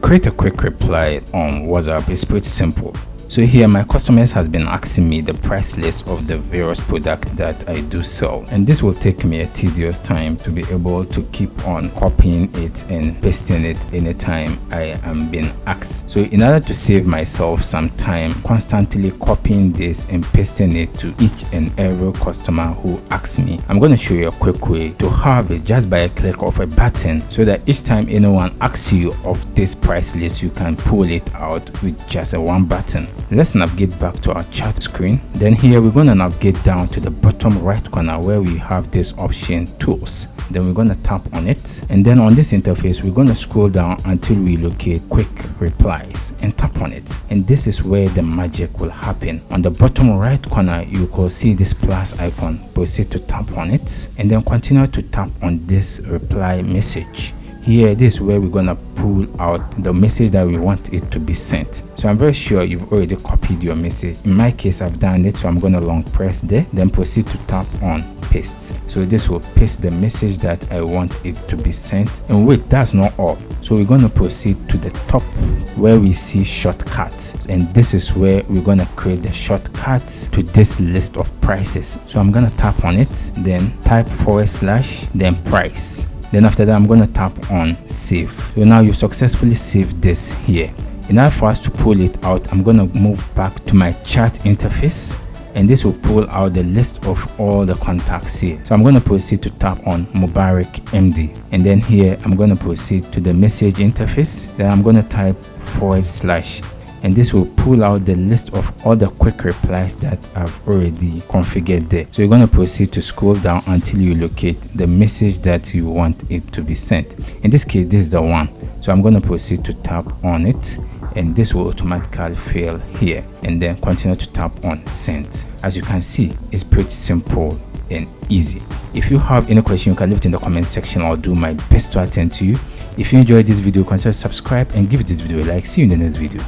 create a quick reply on WhatsApp is pretty simple. So here my customers has been asking me the price list of the various products that I do sell, and this will take me a tedious time to be able to keep on copying it and pasting it anytime I am being asked. So in order to save myself some time constantly copying this and pasting it to each and every customer who asks me, I'm going to show you a quick way to have it just by a click of a button, so that each time anyone asks you of this price list, you can pull it out with just a one button. Let's navigate back to our chat screen. Then here we're going to navigate down to the bottom right corner where we have this option tools. Then we're going to tap on it, and then on this interface we're going to scroll down until we locate quick replies and tap on it, and this is where the magic will happen. On the bottom right corner you can see this plus icon. Proceed to tap on it and then continue to tap on this reply message. Here, this is where we're gonna pull out the message that we want it to be sent. So I'm very sure you've already copied your message. In my case, I've done it, so I'm gonna long press there, then proceed to tap on paste. So this will paste the message that I want it to be sent. And wait, that's not all. So we're gonna proceed to the top where we see shortcuts, and this is where we're gonna create the shortcut to this list of prices. So I'm gonna tap on it, then type / then price. Then after that, I'm going to tap on save. So now you successfully saved this here. In order for us to pull it out, I'm going to move back to my chat interface, and this will pull out the list of all the contacts here. So I'm going to proceed to tap on Mubarick MD, and then here I'm going to proceed to the message interface. Then I'm going to type /, and this will pull out the list of all the quick replies that I've already configured there. So you're going to proceed to scroll down until you locate the message that you want it to be sent. In this case, this is the one. So I'm going to proceed to tap on it, and this will automatically fill here, and then continue to tap on send. As you can see, it's pretty simple and easy. If you have any question, you can leave it in the comment section. I'll do my best to attend to you. If you enjoyed this video, consider subscribe and give this video a like. See you in the next video.